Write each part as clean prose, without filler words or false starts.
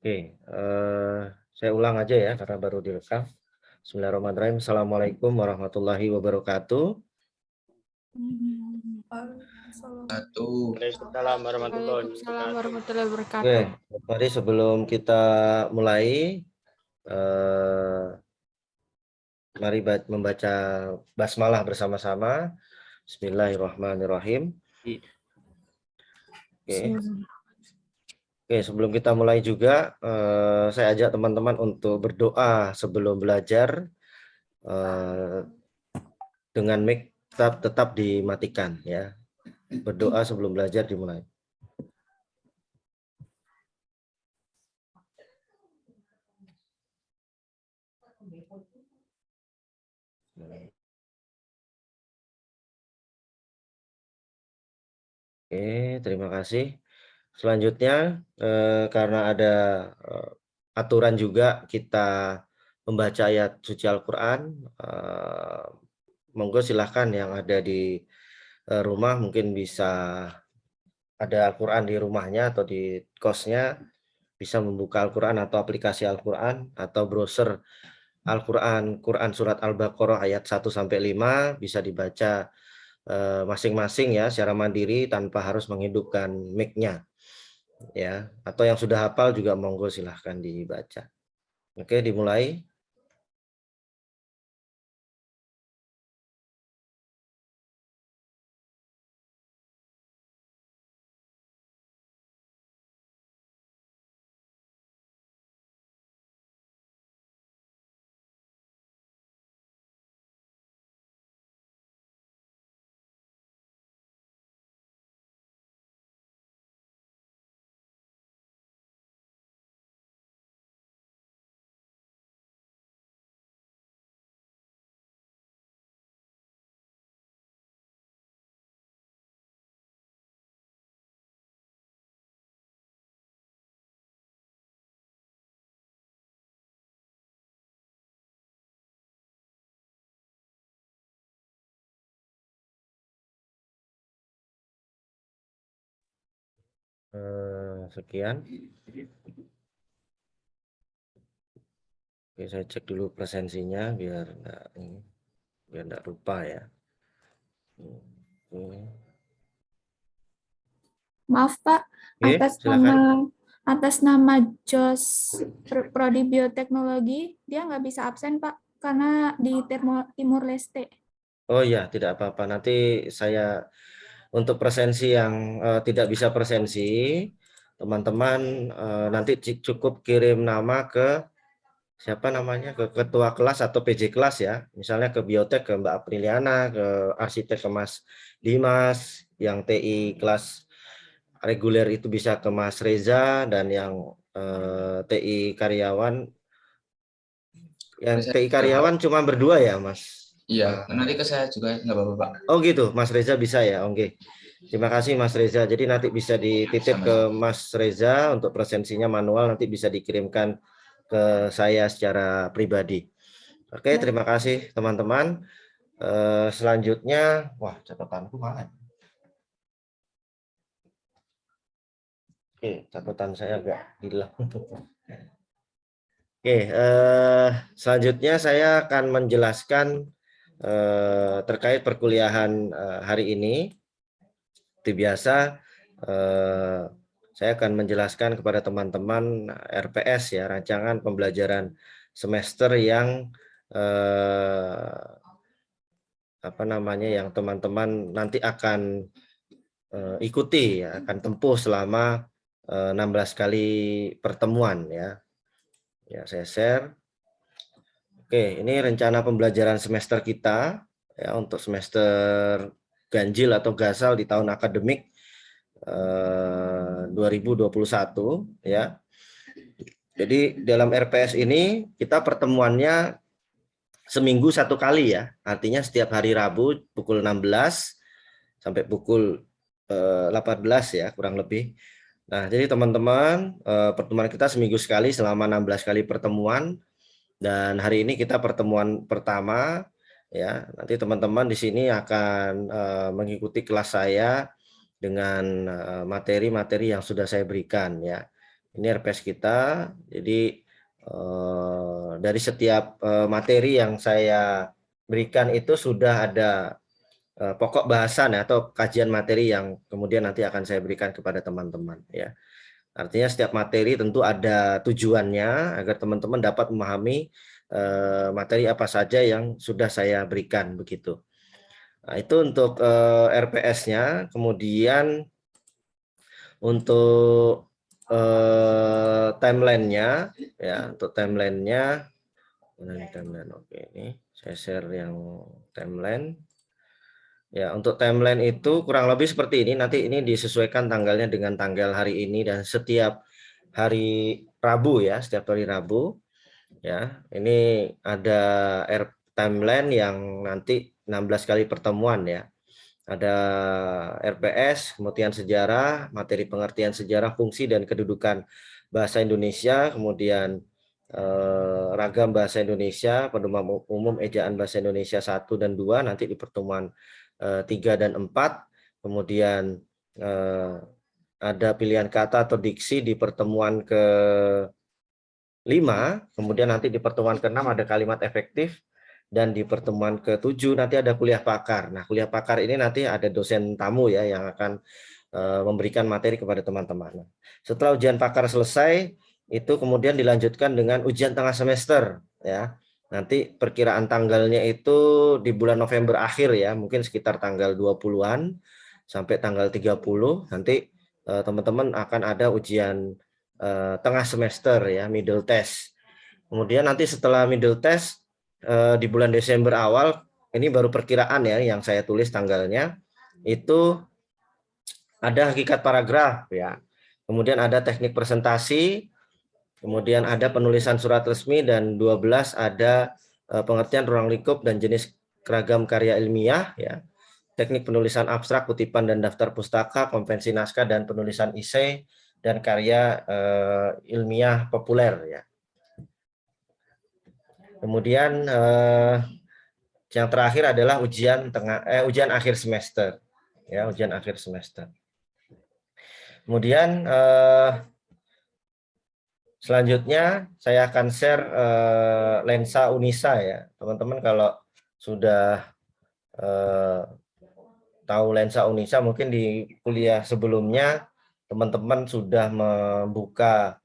Oke, saya ulang aja ya karena baru direkam. Bismillahirrahmanirrahim. Assalamualaikum warahmatullahi wabarakatuh. Waalaikumsalam warahmatullahi Oke, wabarakatuh. mari sebelum kita mulai, mari membaca basmalah bersama-sama. Bismillahirrahmanirrahim. Oke, sebelum kita mulai juga, saya ajak teman-teman untuk berdoa sebelum belajar dengan mic tetap dimatikan ya. Berdoa sebelum belajar dimulai. Oke, terima kasih. Selanjutnya, karena ada aturan juga kita membaca ayat suci Al-Quran, monggo silahkan yang ada di rumah mungkin bisa ada Al-Quran di rumahnya atau di kosnya, bisa membuka Al-Quran atau aplikasi Al-Quran atau browser Al-Quran, Quran Surat Al-Baqarah ayat 1-5 bisa dibaca masing-masing ya secara mandiri tanpa harus menghidupkan mic-nya ya, atau yang sudah hafal juga monggo silahkan dibaca. Oke, dimulai. Sekian. Oke, saya cek dulu presensinya biar enggak lupa ya. Maaf Pak, Oke, silakan. atas nama Jos Prodi Bioteknologi, dia nggak bisa absen Pak, karena di Timur Leste. Oh ya, tidak apa-apa. Nanti saya untuk presensi yang tidak bisa presensi, teman-teman nanti cukup kirim nama ke siapa namanya, ke ketua kelas atau PJ kelas ya. Misalnya ke biotek ke Mbak Apriliana, ke arsitek ke Mas Dimas, yang TI kelas reguler itu bisa ke Mas Reza, dan yang TI karyawan, cuma berdua ya Mas? Iya, nanti ke saya juga nggak apa-apa Pak. Oh gitu, Mas Reza bisa ya, oke. Terima kasih Mas Reza. Jadi nanti bisa dititip ke Mas Reza untuk presensinya manual, nanti bisa dikirimkan ke saya secara pribadi. Oke, terima kasih teman-teman. Selanjutnya, wah catatanku mana? Oke, catatan saya agak hilang. Oke, selanjutnya saya akan menjelaskan terkait perkuliahan hari ini. Seperti biasa, saya akan menjelaskan kepada teman-teman RPS ya, rancangan pembelajaran semester yang yang teman-teman nanti akan ikuti ya, akan tempuh selama 16 kali pertemuan ya. Ya, saya share. Oke, ini rencana pembelajaran semester kita ya untuk semester ganjil atau gasal di tahun akademik 2021 ya. Jadi dalam RPS ini kita pertemuannya seminggu satu kali ya. Artinya setiap hari Rabu pukul 16 sampai pukul 18 ya kurang lebih. Nah, jadi teman-teman, pertemuan kita seminggu sekali selama 16 kali pertemuan, dan hari ini kita pertemuan pertama ya. Nanti teman-teman di sini akan mengikuti kelas saya dengan materi-materi yang sudah saya berikan ya. Ini RPS kita. Jadi dari setiap materi yang saya berikan itu sudah ada pokok bahasan atau kajian materi yang kemudian nanti akan saya berikan kepada teman-teman ya. Artinya setiap materi tentu ada tujuannya agar teman-teman dapat memahami materi apa saja yang sudah saya berikan begitu. Nah, itu untuk RPS-nya. Kemudian untuk timeline-nya ya, untuk timeline-nya timeline. Oke, ini saya share yang timeline. Ya, untuk timeline itu kurang lebih seperti ini. Nanti ini disesuaikan tanggalnya dengan tanggal hari ini dan setiap hari Rabu ya, setiap hari Rabu. Ya, ini ada timeline yang nanti 16 kali pertemuan ya. Ada RPS, kemudian sejarah, materi pengertian sejarah, fungsi dan kedudukan bahasa Indonesia, kemudian ragam bahasa Indonesia, pedoman umum ejaan bahasa Indonesia 1 dan 2 nanti di pertemuan 3 dan 4. Kemudian ada pilihan kata atau diksi di pertemuan ke-5, kemudian nanti di pertemuan ke-6 ada kalimat efektif, dan di pertemuan ke-7 nanti ada kuliah pakar. Nah, kuliah pakar ini nanti ada dosen tamu ya yang akan memberikan materi kepada teman-teman. Setelah ujian pakar selesai, itu kemudian dilanjutkan dengan ujian tengah semester ya. Nanti perkiraan tanggalnya itu di bulan November akhir ya, mungkin sekitar tanggal 20-an sampai tanggal 30. Nanti teman-teman akan ada ujian tengah semester ya, middle test. Kemudian nanti setelah middle test di bulan Desember awal, ini baru perkiraan ya yang saya tulis tanggalnya, itu ada hakikat paragraf ya. Kemudian ada teknik presentasi, kemudian ada penulisan surat resmi, dan 12 ada pengertian ruang lingkup dan jenis keragam karya ilmiah ya. Teknik penulisan abstrak, kutipan dan daftar pustaka, konvensi naskah dan penulisan esai dan karya ilmiah populer ya. Kemudian yang terakhir adalah ujian akhir semester ya, ujian akhir semester. Kemudian selanjutnya saya akan share lensa Unisa ya. Teman-teman kalau sudah tahu lensa Unisa, mungkin di kuliah sebelumnya teman-teman sudah membuka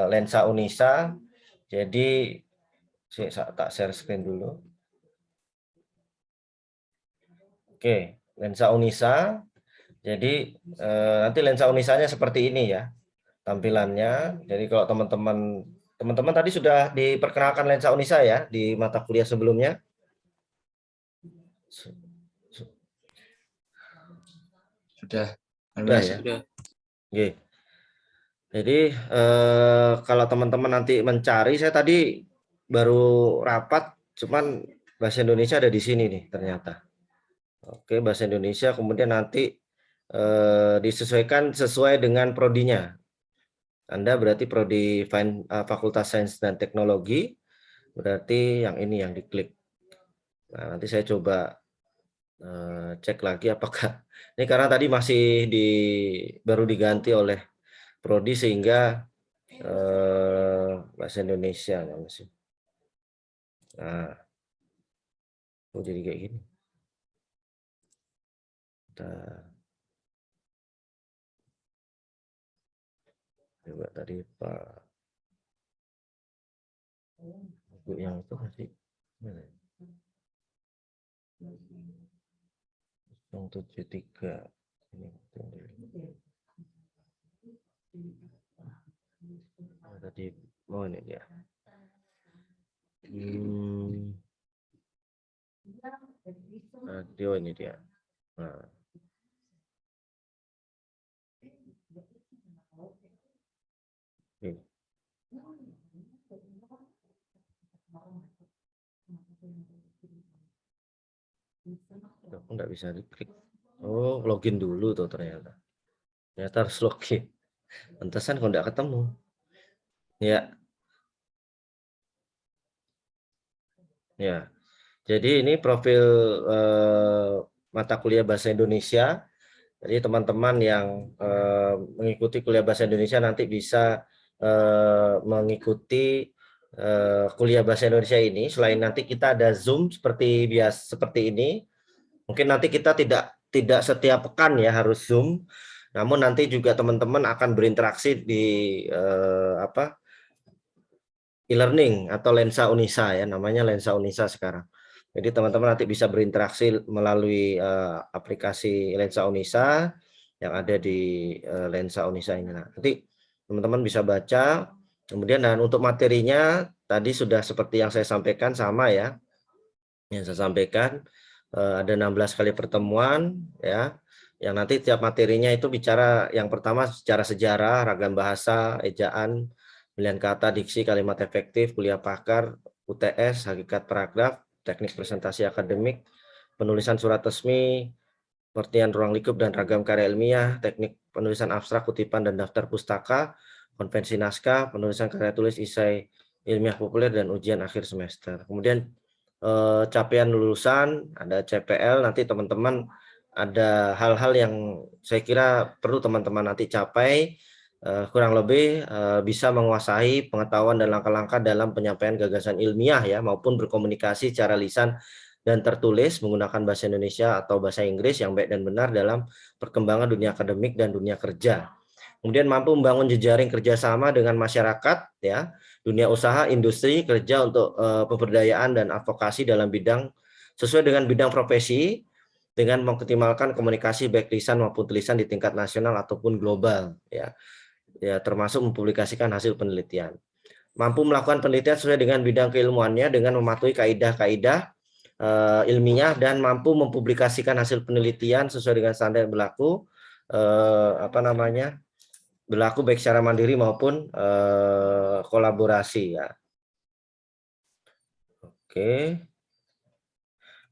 lensa Unisa. Jadi saya tak share screen dulu. Oke, lensa Unisa. Jadi nanti lensa Unisanya seperti ini ya tampilannya. Jadi kalau teman-teman tadi sudah diperkenalkan lensa Unisa ya di mata kuliah sebelumnya. Sudah. Sudah ya. Sudah. Oke. Jadi kalau teman-teman nanti mencari, saya tadi baru rapat, cuman bahasa Indonesia ada di sini nih ternyata. Oke, bahasa Indonesia, kemudian nanti disesuaikan sesuai dengan prodinya. Anda berarti prodi Fakultas Sains dan Teknologi, berarti yang ini yang diklik. Nah, nanti saya coba cek lagi apakah ini, karena tadi masih baru diganti oleh prodi sehingga bahasa Indonesia masih. Nah, jadi kayak gini. Coba tadi Pak buku yang itu masih mana? 073 ini. Tadi ini dia. Radio ini dia. Nah. Ini. Aku nggak bisa diklik. Oh, login dulu tuh ternyata. Ternyata harus login. Pantesan kok nggak ketemu. Ya. Ya. Jadi ini profil mata kuliah bahasa Indonesia Jadi teman-teman yang mengikuti kuliah bahasa Indonesia nanti bisa mengikuti kuliah bahasa Indonesia ini. Selain nanti kita ada Zoom seperti biasa seperti ini. Mungkin nanti kita tidak setiap pekan ya harus Zoom. Namun nanti juga teman-teman akan berinteraksi di e-learning atau Lensa Unisa ya, namanya Lensa Unisa sekarang. Jadi teman-teman nanti bisa berinteraksi melalui aplikasi Lensa Unisa yang ada di Lensa Unisa ini. Nah, nanti teman-teman bisa baca. Kemudian dan untuk materinya tadi sudah seperti yang saya sampaikan sama ya. Yang saya sampaikan ada 16 kali pertemuan ya. Yang nanti tiap materinya itu bicara yang pertama secara sejarah, ragam bahasa, ejaan, pilihan kata, diksi, kalimat efektif, kuliah pakar, UTS, hakikat paragraf, teknik presentasi akademik, penulisan surat resmi, pengertian ruang lingkup dan ragam karya ilmiah, teknik penulisan abstrak, kutipan dan daftar pustaka, konvensi naskah, penulisan karya tulis, esai ilmiah populer, dan ujian akhir semester. Kemudian capaian lulusan, ada CPL, nanti teman-teman ada hal-hal yang saya kira perlu teman-teman nanti capai, kurang lebih bisa menguasai pengetahuan dan langkah-langkah dalam penyampaian gagasan ilmiah ya, maupun berkomunikasi secara lisan dan tertulis menggunakan bahasa Indonesia atau bahasa Inggris yang baik dan benar dalam perkembangan dunia akademik dan dunia kerja. Kemudian mampu membangun jejaring kerjasama dengan masyarakat, ya, dunia usaha, industri, kerja untuk pemberdayaan dan advokasi dalam bidang sesuai dengan bidang profesi, dengan mengoptimalkan komunikasi baik lisan maupun tulisan di tingkat nasional ataupun global, ya, termasuk mempublikasikan hasil penelitian. Mampu melakukan penelitian sesuai dengan bidang keilmuannya dengan mematuhi kaidah-kaidah ilmiah dan mampu mempublikasikan hasil penelitian sesuai dengan standar yang berlaku, berlaku baik secara mandiri maupun kolaborasi ya. Oke.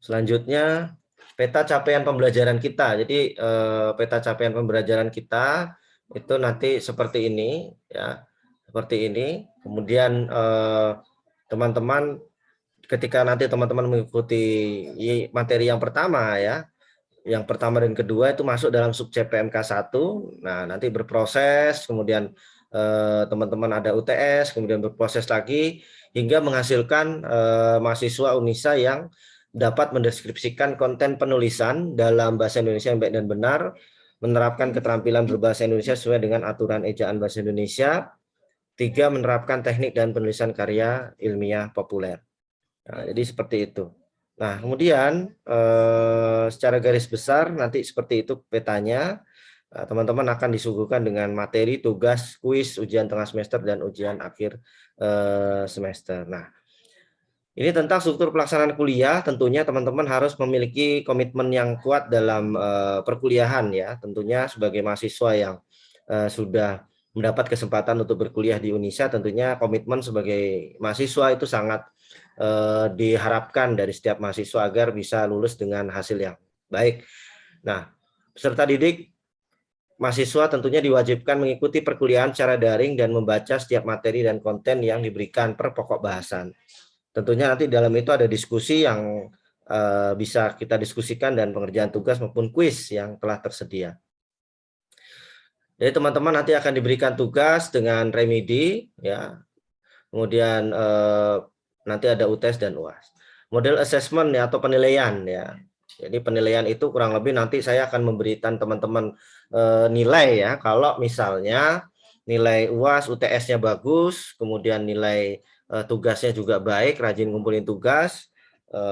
Selanjutnya peta capaian pembelajaran kita. Jadi peta capaian pembelajaran kita itu nanti seperti ini ya. Seperti ini. Kemudian teman-teman ketika nanti teman-teman mengikuti materi yang pertama ya. Yang pertama dan kedua itu masuk dalam sub CPMK 1. Nah, nanti berproses, kemudian teman-teman ada UTS, kemudian berproses lagi hingga menghasilkan mahasiswa Unisa yang dapat mendeskripsikan konten penulisan dalam bahasa Indonesia yang baik dan benar, menerapkan keterampilan berbahasa Indonesia sesuai dengan aturan ejaan bahasa Indonesia. 3, menerapkan teknik dan penulisan karya ilmiah populer. Nah, jadi seperti itu. Nah, kemudian secara garis besar nanti seperti itu petanya. Teman-teman akan disuguhkan dengan materi, tugas, kuis, ujian tengah semester, dan ujian akhir semester. Nah, ini tentang struktur pelaksanaan kuliah. Tentunya teman-teman harus memiliki komitmen yang kuat dalam perkuliahan ya. Tentunya sebagai mahasiswa yang sudah mendapat kesempatan untuk berkuliah di Unisa, tentunya komitmen sebagai mahasiswa itu sangat diharapkan dari setiap mahasiswa agar bisa lulus dengan hasil yang baik. Nah, peserta didik mahasiswa tentunya diwajibkan mengikuti perkuliahan secara daring dan membaca setiap materi dan konten yang diberikan per pokok bahasan. Tentunya nanti dalam itu ada diskusi yang bisa kita diskusikan dan pengerjaan tugas maupun kuis yang telah tersedia. Jadi teman-teman nanti akan diberikan tugas dengan remedi, ya. Kemudian nanti ada UTS dan UAS. Model assessment ya atau penilaian ya. Jadi penilaian itu kurang lebih nanti saya akan memberikan teman-teman nilai ya. Kalau misalnya nilai UAS UTS-nya bagus, kemudian nilai tugasnya juga baik, rajin ngumpulin tugas,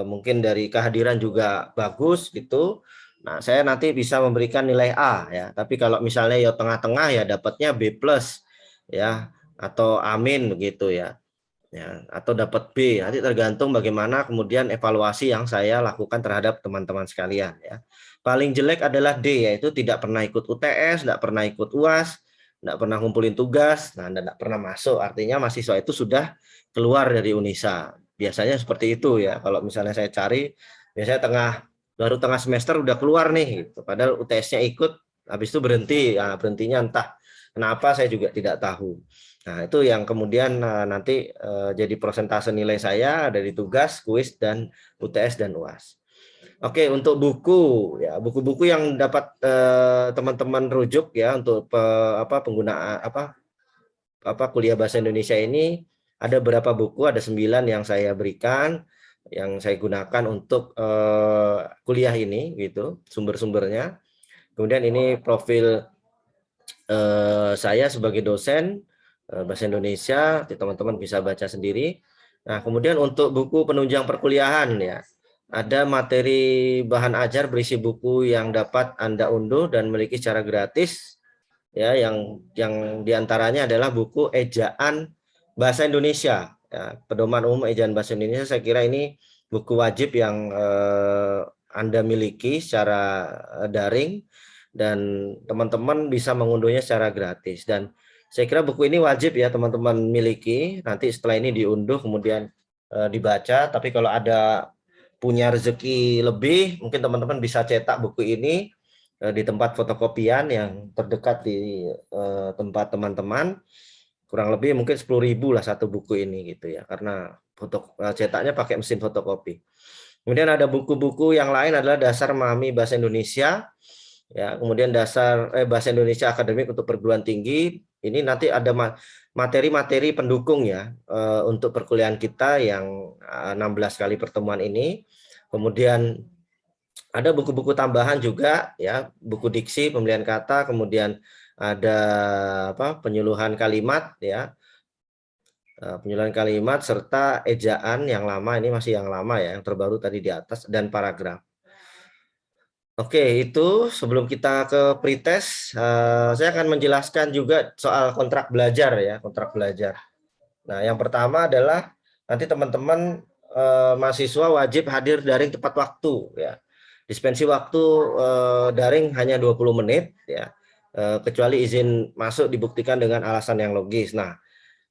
mungkin dari kehadiran juga bagus gitu. Nah, saya nanti bisa memberikan nilai A ya. Tapi kalau misalnya ya tengah-tengah ya dapatnya B+ ya atau amin begitu ya. Ya, atau dapat B, nanti tergantung bagaimana kemudian evaluasi yang saya lakukan terhadap teman-teman sekalian ya. Paling jelek adalah D, yaitu tidak pernah ikut UTS, tidak pernah ikut UAS, tidak pernah ngumpulin tugas, nah tidak pernah masuk, artinya mahasiswa itu sudah keluar dari Unisa. Biasanya seperti itu ya, kalau misalnya saya cari, biasanya baru tengah semester udah keluar nih, gitu. Padahal UTS-nya ikut, habis itu berhenti, nah, berhentinya entah kenapa saya juga tidak tahu. Nah, itu yang kemudian nanti jadi persentase nilai saya dari tugas, kuis, dan UTS dan UAS. Oke, untuk buku ya, buku-buku yang dapat teman-teman rujuk ya untuk penggunaan kuliah bahasa Indonesia ini, ada beberapa buku, ada 9 yang saya berikan, yang saya gunakan untuk kuliah ini gitu, sumber-sumbernya. Kemudian ini profil saya sebagai dosen bahasa Indonesia, teman-teman bisa baca sendiri. Nah, kemudian untuk buku penunjang perkuliahan ya, ada materi bahan ajar berisi buku yang dapat Anda unduh dan miliki secara gratis ya, yang diantaranya adalah buku ejaan bahasa Indonesia ya, pedoman umum ejaan bahasa Indonesia. Saya kira ini buku wajib yang Anda miliki secara daring, dan teman-teman bisa mengunduhnya secara gratis. Dan saya kira buku ini wajib ya teman-teman miliki. Nanti setelah ini diunduh kemudian dibaca. Tapi kalau ada punya rezeki lebih, mungkin teman-teman bisa cetak buku ini di tempat fotokopian yang terdekat di tempat teman-teman. Kurang lebih mungkin 10.000 lah satu buku ini gitu ya, karena cetaknya pakai mesin fotokopi. Kemudian ada buku-buku yang lain adalah dasar memahami bahasa Indonesia ya, kemudian dasar bahasa Indonesia akademik untuk perguruan tinggi. Ini nanti ada materi-materi pendukung ya untuk perkuliahan kita yang 16 kali pertemuan ini. Kemudian ada buku-buku tambahan juga ya, buku diksi, pemilihan kata, kemudian ada penyuluhan kalimat ya, penyuluhan kalimat serta ejaan yang lama, ini masih yang lama ya, yang terbaru tadi di atas, dan paragraf. Oke, itu sebelum kita ke pretest, saya akan menjelaskan juga soal kontrak belajar ya, kontrak belajar. Nah, yang pertama adalah nanti teman-teman mahasiswa wajib hadir daring tepat waktu ya. Dispensi waktu daring hanya 20 menit ya. Kecuali izin masuk dibuktikan dengan alasan yang logis. Nah,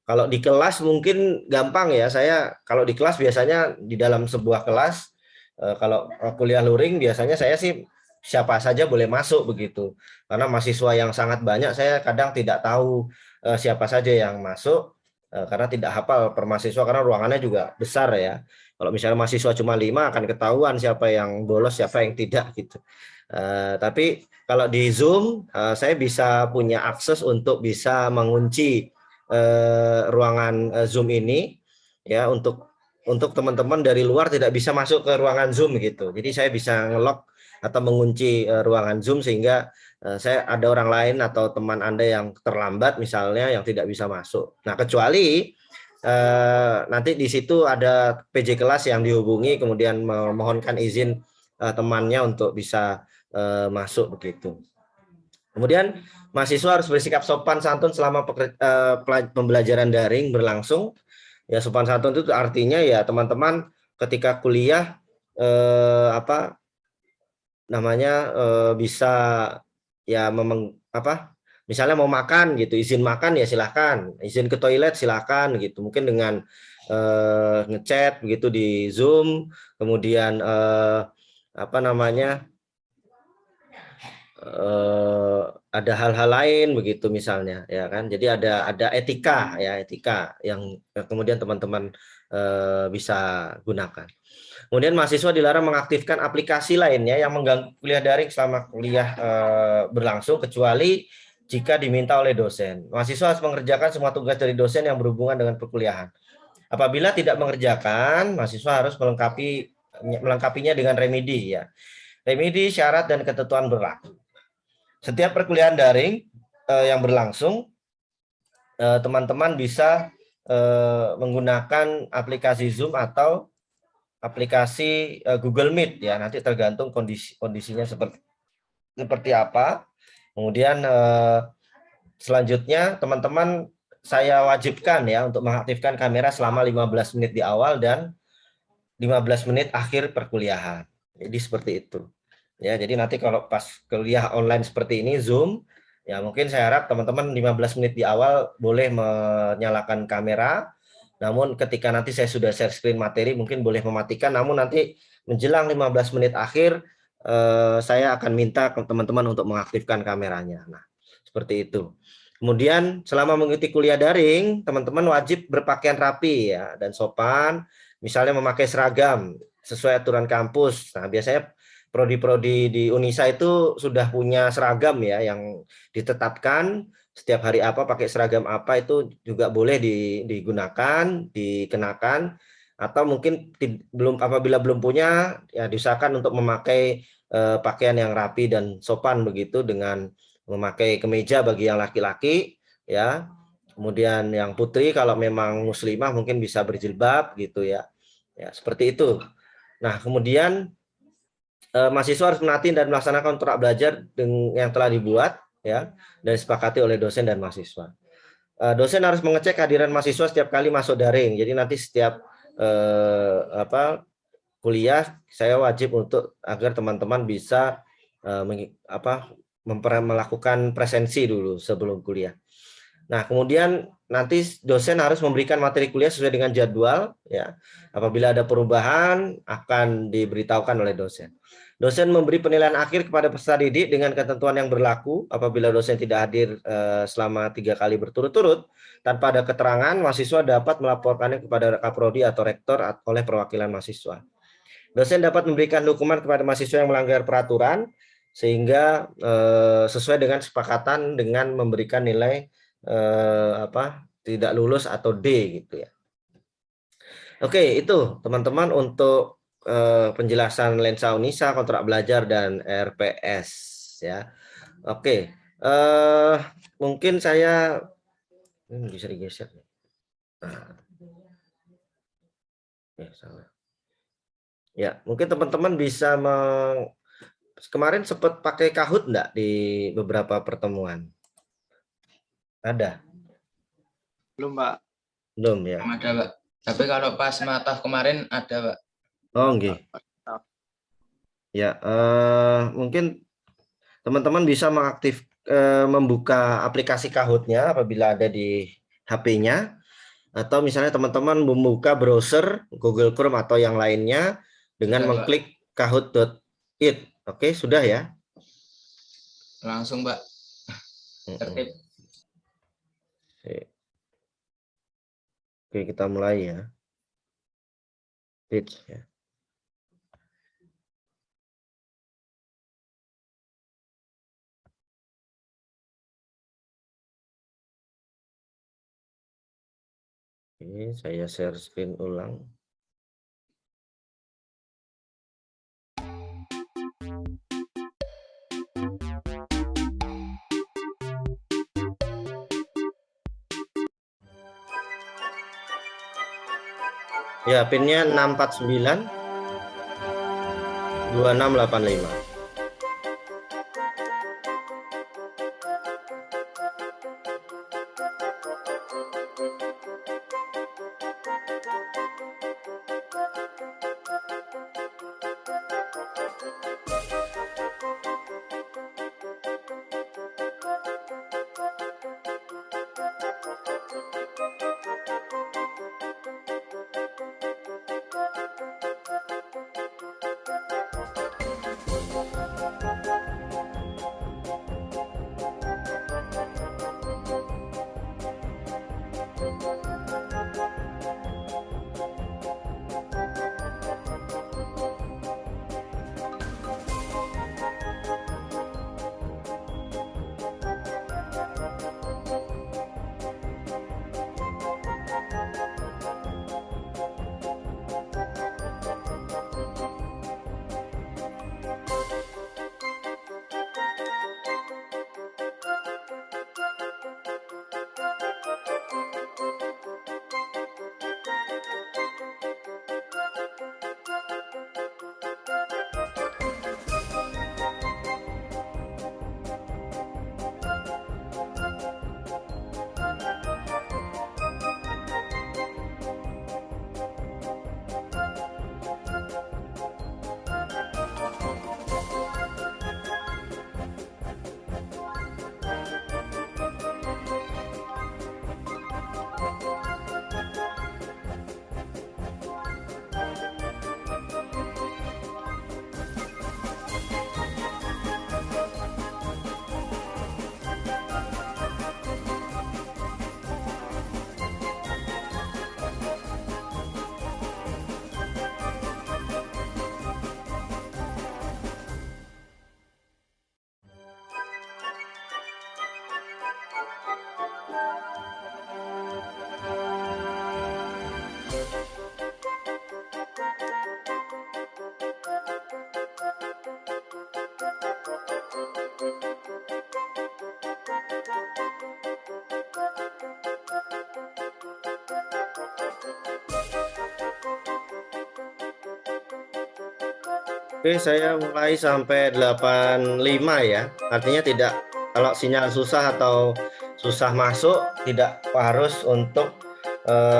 kalau di kelas mungkin gampang ya. Saya kalau di kelas biasanya di dalam sebuah kelas, kalau kuliah luring biasanya saya sih siapa saja boleh masuk begitu. Karena mahasiswa yang sangat banyak, saya kadang tidak tahu siapa saja yang masuk karena tidak hafal per mahasiswa, karena ruangannya juga besar ya. Kalau misalnya mahasiswa cuma 5 akan ketahuan siapa yang bolos, siapa yang tidak gitu. Tapi kalau di Zoom saya bisa punya akses untuk bisa mengunci ruangan Zoom ini ya, untuk teman-teman dari luar tidak bisa masuk ke ruangan Zoom gitu. Jadi saya bisa nge-lock atau mengunci ruangan Zoom sehingga saya ada orang lain atau teman Anda yang terlambat misalnya yang tidak bisa masuk. Nah, kecuali nanti di situ ada PJ kelas yang dihubungi kemudian memohonkan izin temannya untuk bisa masuk begitu. Kemudian mahasiswa harus bersikap sopan santun selama pembelajaran daring berlangsung. Ya, sopan santun itu artinya ya teman-teman ketika kuliah bisa ya misalnya mau makan gitu, izin makan ya silahkan, izin ke toilet silahkan gitu, mungkin dengan ngechat begitu di Zoom, kemudian ada hal-hal lain begitu misalnya ya kan. Jadi ada etika ya, etika yang kemudian teman-teman bisa gunakan. Kemudian mahasiswa dilarang mengaktifkan aplikasi lainnya yang mengganggu kuliah daring selama kuliah berlangsung, kecuali jika diminta oleh dosen. Mahasiswa harus mengerjakan semua tugas dari dosen yang berhubungan dengan perkuliahan. Apabila tidak mengerjakan, mahasiswa harus melengkapinya dengan remedi ya. Remedi, syarat, dan ketentuan berlaku. Setiap perkuliahan daring yang berlangsung, teman-teman bisa menggunakan aplikasi Zoom atau aplikasi Google Meet ya, nanti tergantung kondisinya seperti apa. Kemudian selanjutnya teman-teman saya wajibkan ya untuk mengaktifkan kamera selama 15 menit di awal dan 15 menit akhir perkuliahan. Jadi seperti itu. Ya, jadi nanti kalau pas kuliah online seperti ini Zoom, ya mungkin saya harap teman-teman 15 menit di awal boleh menyalakan kamera. Namun ketika nanti saya sudah share screen materi mungkin boleh mematikan, namun nanti menjelang 15 menit akhir saya akan minta ke teman-teman untuk mengaktifkan kameranya. Nah, seperti itu. Kemudian selama mengikuti kuliah daring, teman-teman wajib berpakaian rapi ya dan sopan, misalnya memakai seragam sesuai aturan kampus. Nah, biasanya prodi-prodi di Unisa itu sudah punya seragam ya yang ditetapkan setiap hari apa pakai seragam apa itu juga boleh digunakan, dikenakan, atau mungkin apabila belum punya ya diusahakan untuk memakai pakaian yang rapi dan sopan begitu dengan memakai kemeja bagi yang laki-laki ya. Kemudian yang putri kalau memang muslimah mungkin bisa berjilbab gitu ya. Ya, seperti itu. Nah, kemudian mahasiswa harus menaati dan melaksanakan kontrak belajar yang telah dibuat ya dan disepakati oleh dosen dan mahasiswa. Dosen harus mengecek kehadiran mahasiswa setiap kali masuk daring. Jadi nanti setiap kuliah saya wajib untuk agar teman-teman bisa melakukan presensi dulu sebelum kuliah. Nah, kemudian nanti dosen harus memberikan materi kuliah sesuai dengan jadwal ya. Apabila ada perubahan akan diberitahukan oleh dosen. Dosen memberi penilaian akhir kepada peserta didik dengan ketentuan yang berlaku. Apabila dosen tidak hadir selama 3 kali berturut-turut tanpa ada keterangan, mahasiswa dapat melaporkannya kepada kaprodi atau rektor oleh perwakilan mahasiswa. Dosen dapat memberikan hukuman kepada mahasiswa yang melanggar peraturan sehingga sesuai dengan kesepakatan dengan memberikan nilai tidak lulus atau D gitu ya. Oke, itu teman-teman untuk penjelasan Lensa Unisa, kontrak belajar dan RPS ya. Oke, mungkin saya ini bisa digeser. Nah. Ya, salah. Ya, mungkin teman-teman bisa kemarin sempat pakai Kahoot enggak di beberapa pertemuan? Ada? Belum, Pak. Belum ya. Belum ada, Pak. Tapi kalau pas mataf kemarin ada, Pak. Oh, nggih. Ya, mungkin teman-teman bisa membuka aplikasi Kahoot-nya apabila ada di HP-nya, atau misalnya teman-teman membuka browser Google Chrome atau yang lainnya dengan Sudah, mengklik kahoot.it. Oke, sudah ya? Langsung, Pak. Tertib. Oke, kita mulai ya. Page ya. Oke, saya share screen ulang. Ya, pinnya 649 2685. Oke, saya mulai sampai 85 ya. Artinya tidak, kalau sinyal susah atau susah masuk, tidak harus untuk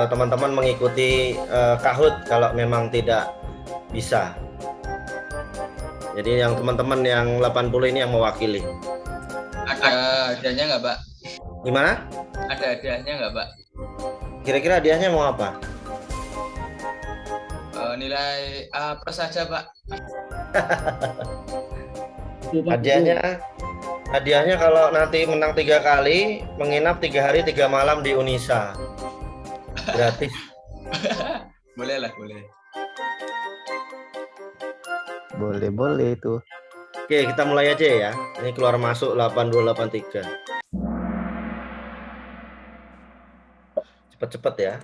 teman-teman mengikuti Kahoot kalau memang tidak bisa. Jadi yang teman-teman yang 80 ini yang mewakili. Ada hadiahnya nggak, Pak? Gimana? Ada hadiahnya nggak, Pak? Kira-kira hadiahnya mau apa? Nilai A plus saja, Pak. Hadiahnya kalau nanti menang 3 kali, menginap 3 hari 3 malam di Unisa. Gratis. Boleh lah, boleh. Boleh itu. Oke, kita mulai aja ya. Ini keluar masuk 8283. Cepet-cepet ya.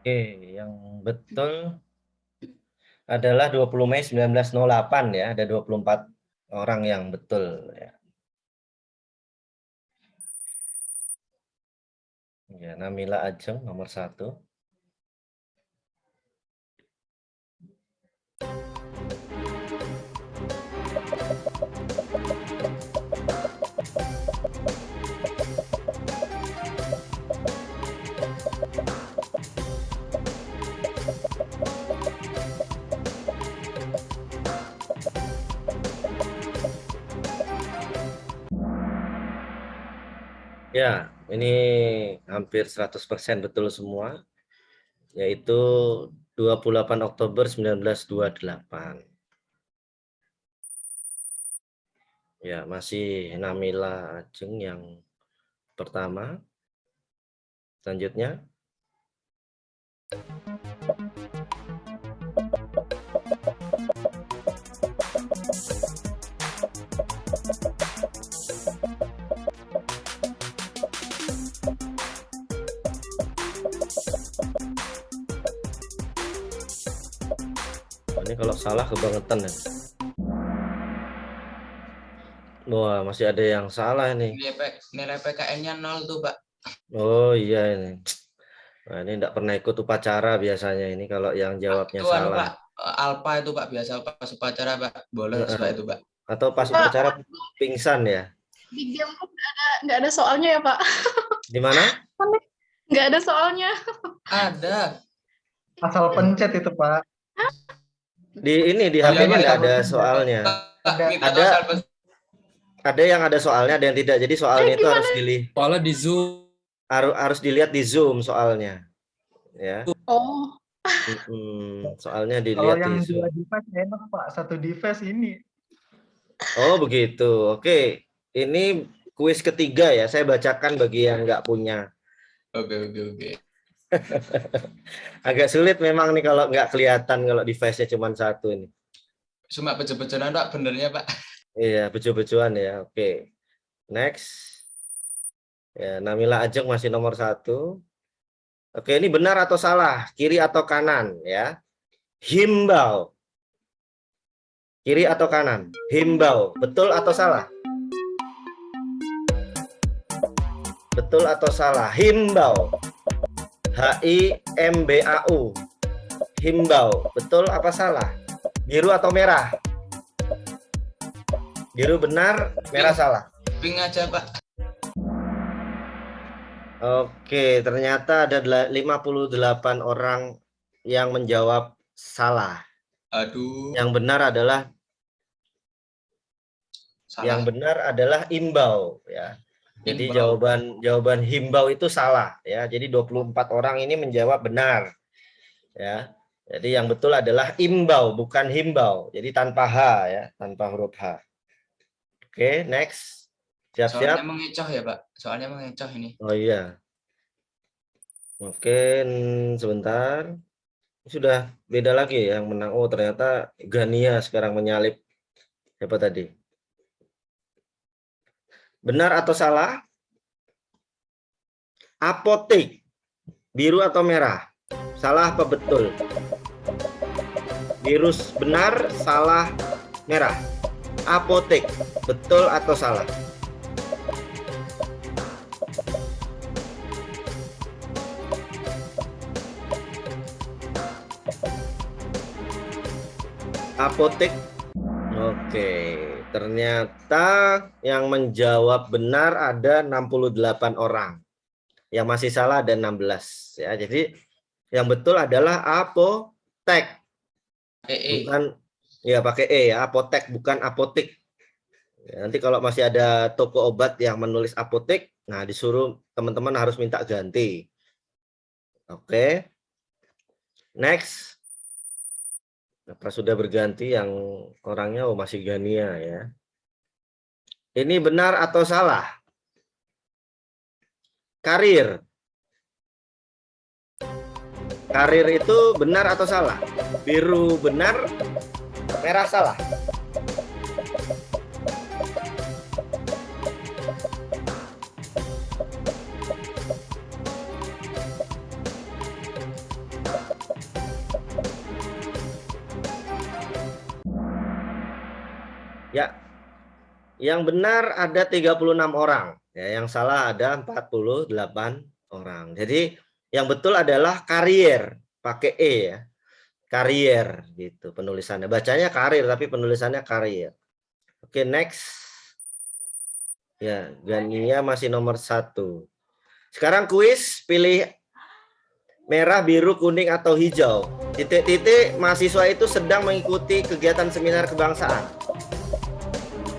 Oke, yang betul adalah 20 Mei 1908 ya. Ada 24 orang yang betul ya. Ya, Namila Ajeng nomor 1. Ya, ini hampir 100% betul semua, yaitu 28 Oktober 1928. Ya, masih Namila Ajeng yang pertama. Selanjutnya. Ini kalau salah kebangetan ya. Wah, masih ada yang salah nih. Nilai PKN-nya 0 tuh, Pak. Oh iya ini. Nah, ini enggak pernah ikut upacara biasanya ini kalau yang jawabnya Itu anu, salah. Pak. Alpa itu, Pak, biasa pas upacara, Pak. Bolos, Pak, itu, Pak. Atau pas upacara pingsan ya? Di game nggak ada soalnya ya, Pak? Di mana? Nggak ada soalnya. Ada. Asal pencet itu, Pak. Di HP-nya nggak ada soalnya. Ada yang ada soalnya, ada yang tidak. Jadi soalnya itu harus dilihat. Soalnya di Zoom. Harus dilihat di Zoom soalnya. Ya. Oh. Soalnya Kalau dilihat yang di Zoom. 2 device enak, Pak. 1 device ini. Oh begitu. Oke. Ini kuis ketiga ya. Saya bacakan bagi yang nggak punya. Oke. Agak sulit memang nih kalau nggak kelihatan kalau device-nya cuma 1 ini. Cuma bejo-bejoan, Pak, benernya, Pak. Iya, bejo-bejoan ya. Oke. Next. Ya, Namila Ajeng masih nomor 1. Oke, ini benar atau salah? Kiri atau kanan ya? Himbau. Kiri atau kanan? Himbau. Betul atau salah? Betul atau salah? Himbau. HIMBAU. Himbau. Betul apa salah? Biru atau merah? Biru benar, merah salah. Pink aja, Pak. Oke, ternyata ada 58 orang yang menjawab salah. Aduh. Yang benar adalah Salah. imbau ya. Jadi jawaban himbau itu salah ya. Jadi 24 orang ini menjawab benar. Ya. Jadi yang betul adalah imbau bukan himbau. Jadi tanpa H ya, tanpa huruf H. Oke, next. Siap-siap. Soalnya mengecoh ya, Pak. Soalnya mengecoh ini. Oh iya. Oke, sebentar. Sudah beda lagi yang menang. Oh, ternyata Gania sekarang menyalip Siapa tadi? Benar atau salah? Apotik. Biru atau merah? Salah apa betul? Biru benar, salah, merah. Apotik. Betul atau salah? Apotik. Oke, ternyata yang menjawab benar ada 68 orang. Yang masih salah ada 16 ya. Jadi yang betul adalah apotek. Bukan ya pakai E ya, apotek bukan apotik. Ya, nanti kalau masih ada toko obat yang menulis apotek, nah disuruh teman-teman harus minta ganti. Oke. Next. Apa sudah berganti yang orangnya masih Gania ya. Ini benar atau salah? Karir. Karir itu benar atau salah? Biru benar, merah salah. Ya, yang benar ada 36 orang. Ya, yang salah ada 48 orang. Jadi yang betul adalah karier, pakai E ya. Karier gitu penulisannya. Bacanya karir tapi penulisannya karier. Oke, next. Ya, Gania masih nomor 1. Sekarang kuis, pilih merah, biru, kuning atau hijau. Titik-titik mahasiswa itu sedang mengikuti kegiatan seminar kebangsaan.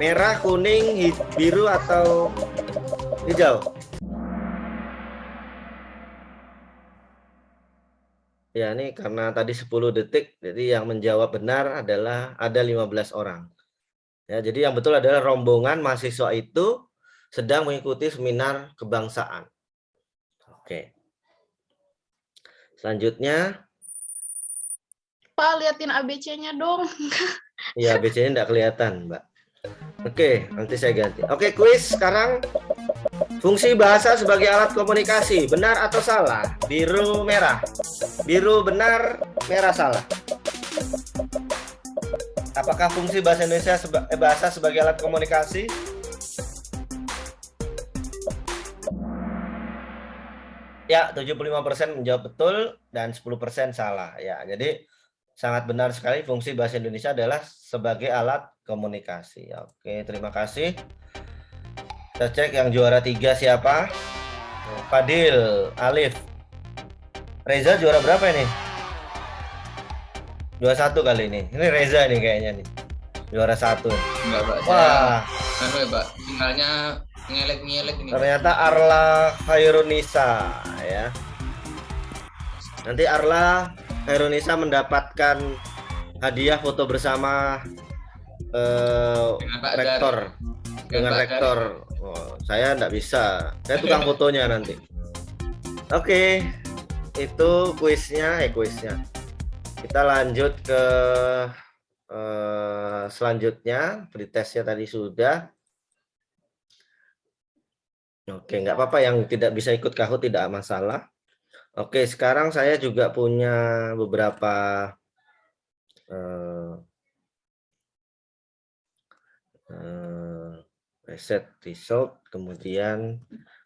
Merah, kuning, biru atau hijau? Ya, ini karena tadi 10 detik, jadi yang menjawab benar adalah ada 15 orang. Ya, jadi yang betul adalah rombongan mahasiswa itu sedang mengikuti seminar kebangsaan. Oke. Selanjutnya. Pak, liatin ABC-nya dong. Iya, ABC-nya enggak kelihatan, Mbak. Oke, nanti saya ganti. Oke, kuis sekarang. Fungsi bahasa sebagai alat komunikasi, benar atau salah? Biru, merah. Biru benar, merah salah. Apakah fungsi bahasa Indonesia bahasa sebagai alat komunikasi? Ya, 75% menjawab betul dan 10% salah. Ya, jadi sangat benar sekali fungsi bahasa Indonesia adalah sebagai alat komunikasi. Oke, terima kasih. Kita cek yang juara 3 siapa? Fadil, Alif. Reza juara berapa ini? Juara 1 kali ini. Ini Reza nih kayaknya nih. Juara 1. Enggak, Pak. Wah, Anu ya, Pak. Sinyalnya ngelek-ngelek ini. ternyata Arla Khairunisa ya. Nanti Arla Khairunisa mendapatkan hadiah foto bersama Dengan Pak rektor. Dari. Dengan Pak rektor. Oh, saya enggak bisa. Saya tukang fotonya nanti. Oke. Itu kuisnya. Kita lanjut ke selanjutnya. Pretestnya tadi sudah. Oke, nggak apa-apa yang tidak bisa ikut Kahoot tidak masalah. Oke, sekarang saya juga punya beberapa reset result, kemudian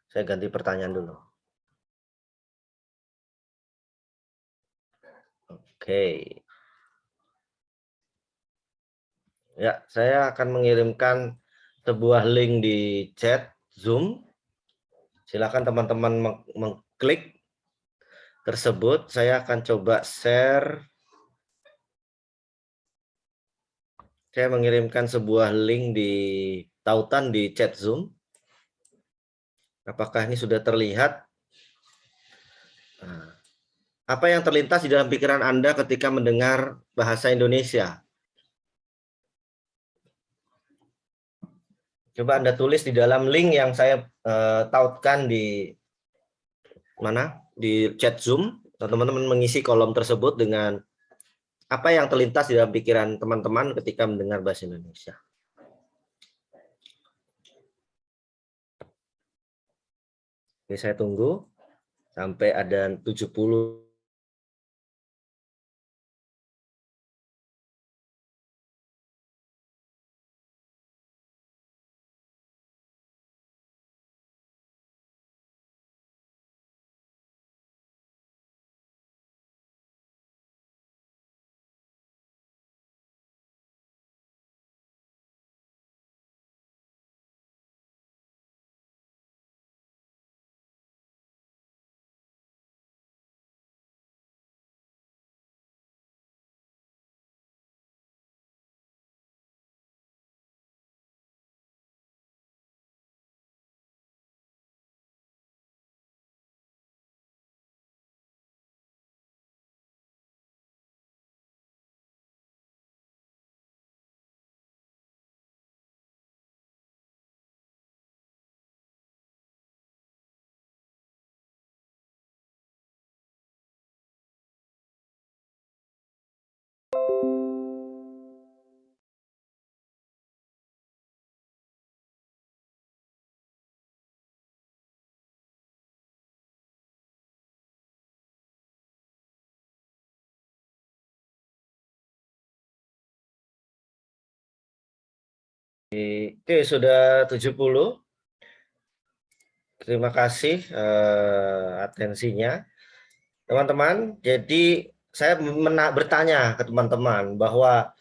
saya ganti pertanyaan dulu. Oke. Ya, saya akan mengirimkan sebuah link di chat Zoom. Silakan teman-teman mengklik tersebut. Saya akan coba share. Saya mengirimkan sebuah link di tautan di chat Zoom. Apakah ini sudah terlihat? Nah, apa yang terlintas di dalam pikiran Anda ketika mendengar bahasa Indonesia? Coba Anda tulis di dalam link yang saya tautkan di mana? Di chat Zoom. Teman-teman mengisi kolom tersebut dengan apa yang terlintas di dalam pikiran teman-teman ketika mendengar bahasa Indonesia. Oke, saya tunggu sampai ada 70. Oke, sudah 70. Terima kasih atensinya. Teman-teman, jadi saya bertanya ke teman-teman bahwa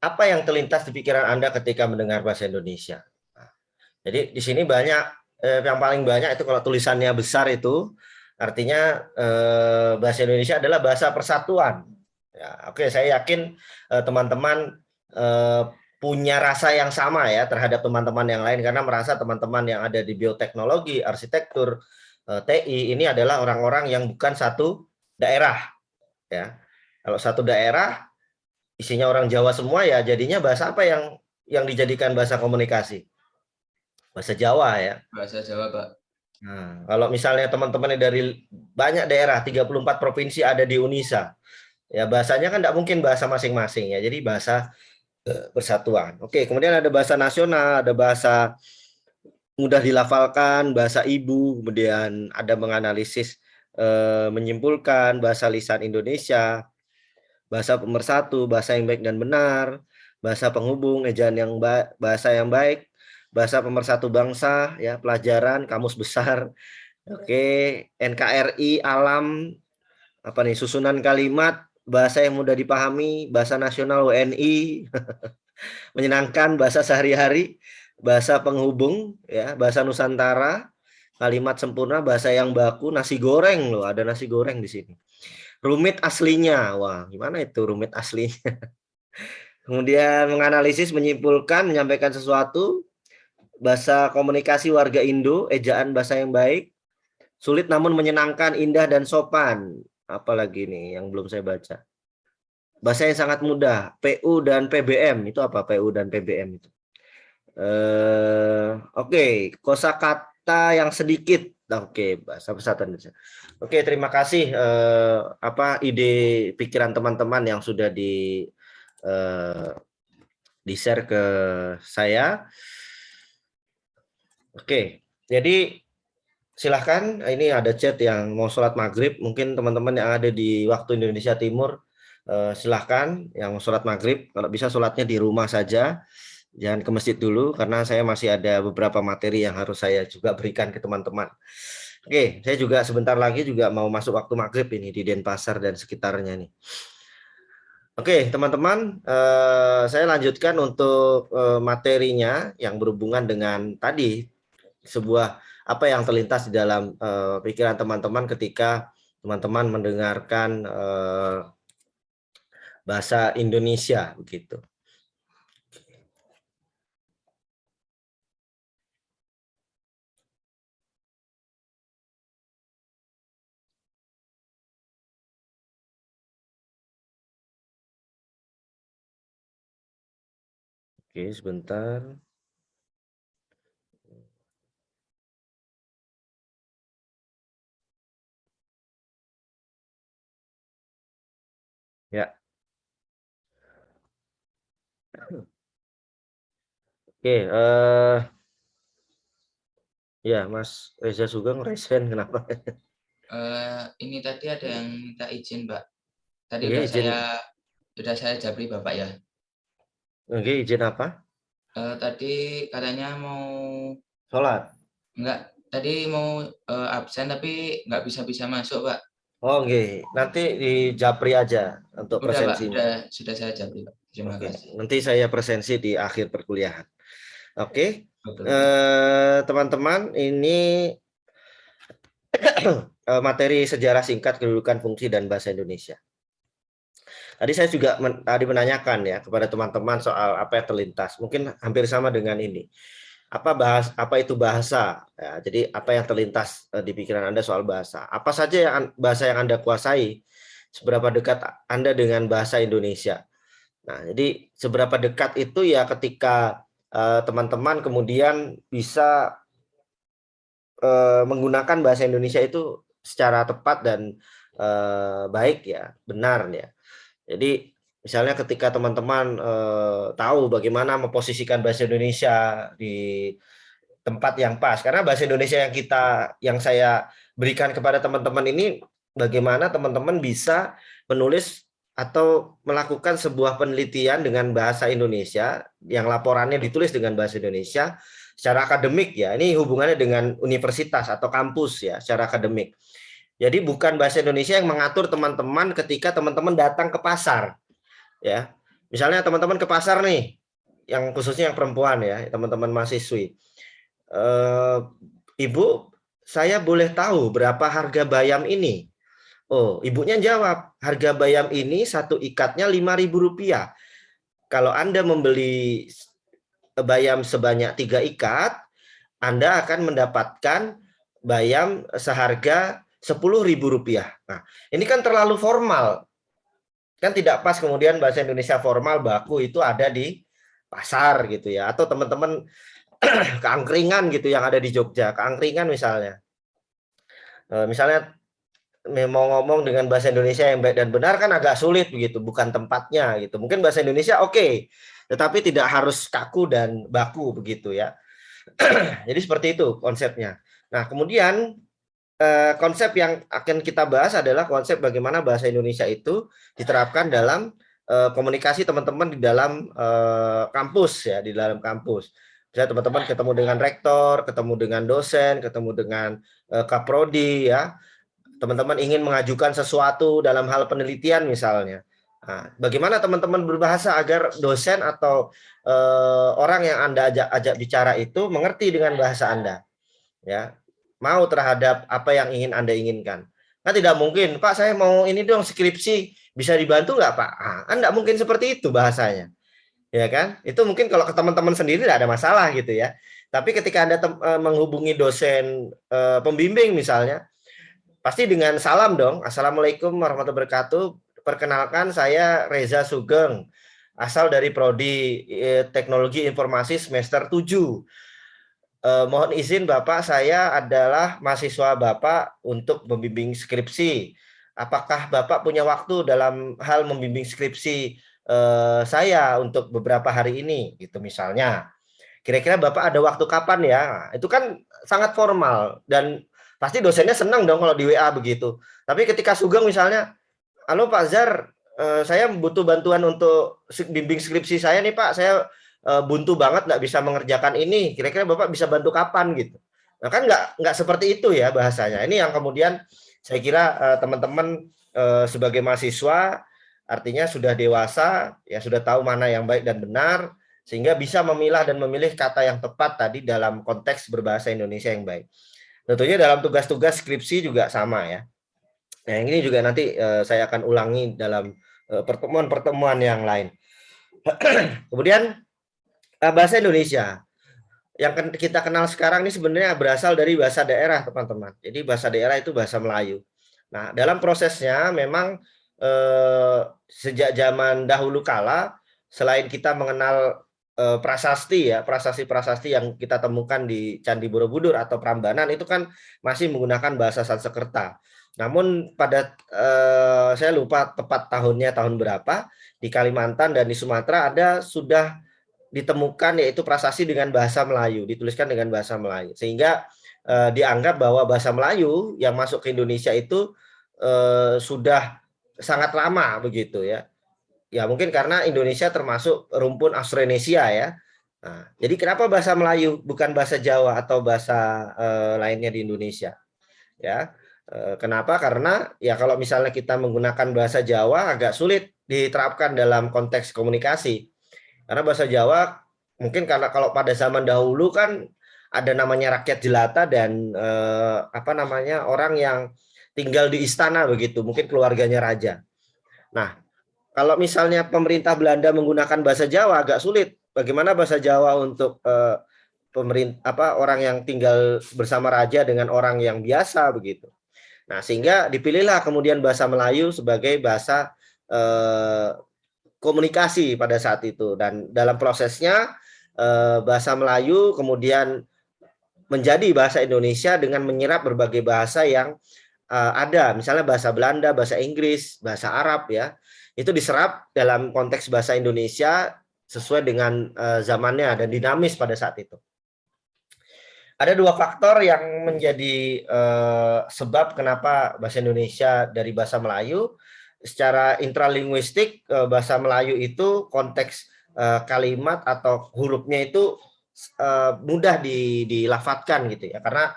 apa yang terlintas di pikiran Anda ketika mendengar bahasa Indonesia? Nah, jadi di sini banyak, yang paling banyak itu kalau tulisannya besar itu artinya bahasa Indonesia adalah bahasa persatuan. Ya, oke, saya yakin teman-teman punya rasa yang sama ya terhadap teman-teman yang lain karena merasa teman-teman yang ada di bioteknologi, arsitektur, TI ini adalah orang-orang yang bukan satu daerah ya. Kalau satu daerah isinya orang Jawa semua ya jadinya bahasa apa yang dijadikan bahasa komunikasi? Bahasa Jawa ya. Bahasa Jawa, Pak. Nah, kalau misalnya teman-teman dari banyak daerah, 34 provinsi ada di Unisa, ya bahasanya kan tidak mungkin bahasa masing-masing ya, jadi bahasa persatuan. Oke, kemudian ada bahasa nasional, ada bahasa mudah dilafalkan, bahasa ibu, kemudian ada menganalisis, menyimpulkan, bahasa lisan Indonesia, bahasa pemersatu, bahasa yang baik dan benar, bahasa penghubung, ejaan yang bahasa yang baik, bahasa pemersatu bangsa, ya pelajaran, kamus besar. Oke, NKRI, alam, apa nih, susunan kalimat, bahasa yang mudah dipahami, bahasa nasional WNI, menyenangkan, bahasa sehari-hari, bahasa penghubung, ya, bahasa Nusantara, kalimat sempurna, bahasa yang baku, nasi goreng loh, ada nasi goreng di sini. Rumit aslinya, wah, gimana itu rumit aslinya? Kemudian menganalisis, menyimpulkan, menyampaikan sesuatu, bahasa komunikasi warga Indo, ejaan bahasa yang baik, sulit namun menyenangkan, indah dan sopan. Apalagi nih yang belum saya baca. Bahasa yang sangat mudah, PU dan PBM, itu apa PU dan PBM itu? Oke, kosakata yang sedikit. Oke, bahasa persatuan Indonesia. Oke, terima kasih apa ide pikiran teman-teman yang sudah di-share ke saya. Oke, jadi silahkan, ini ada chat yang mau sholat maghrib, mungkin teman-teman yang ada di waktu Indonesia Timur, silahkan yang mau sholat maghrib, kalau bisa sholatnya di rumah saja, jangan ke masjid dulu, karena saya masih ada beberapa materi yang harus saya juga berikan ke teman-teman. Oke, saya juga sebentar lagi juga mau masuk waktu maghrib ini di Denpasar dan sekitarnya nih. Oke, teman-teman, saya lanjutkan untuk materinya yang berhubungan dengan tadi sebuah apa yang terlintas di dalam pikiran teman-teman ketika teman-teman mendengarkan bahasa Indonesia begitu. Oke, sebentar. Ya. Oke, Ya, Mas Reza Sugeng resen kenapa? Ini tadi ada yang minta izin, Pak. Tadi Oke, izin. udah saya japri Bapak ya. Oke, izin apa? Tadi katanya mau Sholat. enggak, tadi mau absen tapi nggak bisa masuk, Pak. Oh, oke. Nanti di Japri aja untuk Udah, Pak, presensinya. sudah saya japri, Pak. Terima Oke, kasih. nanti saya presensi di akhir perkuliahan. Oke, Betul. teman-teman, ini materi sejarah singkat kedudukan fungsi dan bahasa Indonesia. Tadi saya juga tadi menanyakan ya kepada teman-teman soal apa yang terlintas. Mungkin hampir sama dengan ini. Apa itu bahasa? Ya, jadi apa yang terlintas di pikiran Anda soal bahasa? Apa saja bahasa yang Anda kuasai? Seberapa dekat Anda dengan bahasa Indonesia? Nah, jadi seberapa dekat itu ya ketika teman-teman kemudian bisa menggunakan bahasa Indonesia itu secara tepat dan baik ya, benar ya. Jadi misalnya ketika teman-teman tahu bagaimana memposisikan bahasa Indonesia di tempat yang pas, karena bahasa Indonesia yang saya berikan kepada teman-teman ini bagaimana teman-teman bisa menulis atau melakukan sebuah penelitian dengan bahasa Indonesia yang laporannya ditulis dengan bahasa Indonesia secara akademik ya. Ini hubungannya dengan universitas atau kampus ya, secara akademik. Jadi bukan bahasa Indonesia yang mengatur teman-teman ketika teman-teman datang ke pasar, ya. Misalnya teman-teman ke pasar nih, yang khususnya yang perempuan ya, teman-teman mahasiswi. Ibu, saya boleh tahu berapa harga bayam ini? Oh, ibunya jawab, harga bayam ini satu ikatnya Rp5.000. Kalau Anda membeli bayam sebanyak 3 ikat, Anda akan mendapatkan bayam seharga Rp10.000. Nah, ini kan terlalu formal. Kan tidak pas kemudian bahasa Indonesia formal baku itu ada di pasar gitu ya. Atau teman-teman keangkringan gitu yang ada di Jogja, keangkringan misalnya. Misalnya mau ngomong dengan bahasa Indonesia yang baik dan benar kan agak sulit begitu, bukan tempatnya gitu. Mungkin bahasa Indonesia oke, tetapi tidak harus kaku dan baku begitu ya. Jadi seperti itu konsepnya. Nah, kemudian konsep yang akan kita bahas adalah konsep bagaimana bahasa Indonesia itu diterapkan dalam komunikasi teman-teman di dalam kampus ya, di dalam kampus. Misalnya teman-teman ketemu dengan rektor, ketemu dengan dosen, ketemu dengan kaprodi ya. Teman-teman ingin mengajukan sesuatu dalam hal penelitian misalnya. Nah, bagaimana teman-teman berbahasa agar dosen atau orang yang Anda ajak bicara itu mengerti dengan bahasa Anda. Ya, mau terhadap apa yang ingin Anda inginkan. Kan tidak mungkin, Pak saya mau ini dong skripsi, bisa dibantu nggak Pak? Kan nggak mungkin seperti itu bahasanya. Ya kan? Itu mungkin kalau ke teman-teman sendiri tidak ada masalah gitu ya. Tapi ketika Anda menghubungi dosen pembimbing misalnya, pasti dengan salam dong. Assalamualaikum warahmatullahi wabarakatuh. Perkenalkan saya Reza Sugeng, asal dari Prodi Teknologi Informasi semester 7. Mohon izin Bapak, saya adalah mahasiswa Bapak untuk membimbing skripsi. Apakah Bapak punya waktu dalam hal membimbing skripsi saya untuk beberapa hari ini, gitu misalnya. Kira-kira Bapak ada waktu kapan ya? Itu kan sangat formal dan pasti dosennya senang dong kalau di WA begitu. Tapi ketika Sugeng misalnya, halo Pak Zar, saya butuh bantuan untuk bimbing skripsi saya nih Pak, saya buntu banget nggak bisa mengerjakan ini, kira-kira Bapak bisa bantu kapan gitu. Nah kan nggak seperti itu ya bahasanya. Ini yang kemudian saya kira teman-teman sebagai mahasiswa artinya sudah dewasa, ya sudah tahu mana yang baik dan benar, sehingga bisa memilah dan memilih kata yang tepat tadi dalam konteks berbahasa Indonesia yang baik. Tentunya dalam tugas-tugas skripsi juga sama ya. Nah ini juga nanti saya akan ulangi dalam pertemuan-pertemuan yang lain. Kemudian bahasa Indonesia yang kita kenal sekarang ini sebenarnya berasal dari bahasa daerah teman-teman. Jadi bahasa daerah itu bahasa Melayu. Nah dalam prosesnya memang sejak zaman dahulu kala selain kita mengenal prasasti ya, prasasti-prasasti yang kita temukan di Candi Borobudur atau Prambanan itu kan masih menggunakan bahasa Sanskerta. Namun pada saya lupa tepat tahunnya tahun berapa, di Kalimantan dan di Sumatera ada sudah ditemukan yaitu prasasti dengan bahasa Melayu, dituliskan dengan bahasa Melayu. Sehingga dianggap bahwa bahasa Melayu yang masuk ke Indonesia itu sudah sangat lama begitu ya. Ya mungkin karena Indonesia termasuk rumpun Austronesia ya. Nah, jadi kenapa bahasa Melayu bukan bahasa Jawa atau bahasa lainnya di Indonesia? Ya, kenapa? Karena ya kalau misalnya kita menggunakan bahasa Jawa agak sulit diterapkan dalam konteks komunikasi. Karena bahasa Jawa mungkin karena kalau pada zaman dahulu kan ada namanya rakyat jelata dan orang yang tinggal di istana begitu, mungkin keluarganya raja. Nah, kalau misalnya pemerintah Belanda menggunakan bahasa Jawa agak sulit. Bagaimana bahasa Jawa untuk orang yang tinggal bersama raja dengan orang yang biasa begitu. Nah, sehingga dipilihlah kemudian bahasa Melayu sebagai bahasa komunikasi pada saat itu, dan dalam prosesnya bahasa Melayu kemudian menjadi bahasa Indonesia dengan menyerap berbagai bahasa yang ada, misalnya bahasa Belanda, bahasa Inggris, bahasa Arab ya. Itu diserap dalam konteks bahasa Indonesia sesuai dengan zamannya dan dinamis pada saat itu. Ada dua faktor yang menjadi sebab kenapa bahasa Indonesia dari bahasa Melayu. Secara intralinguistik, bahasa Melayu itu konteks kalimat atau hurufnya itu mudah dilafadzkan gitu ya, karena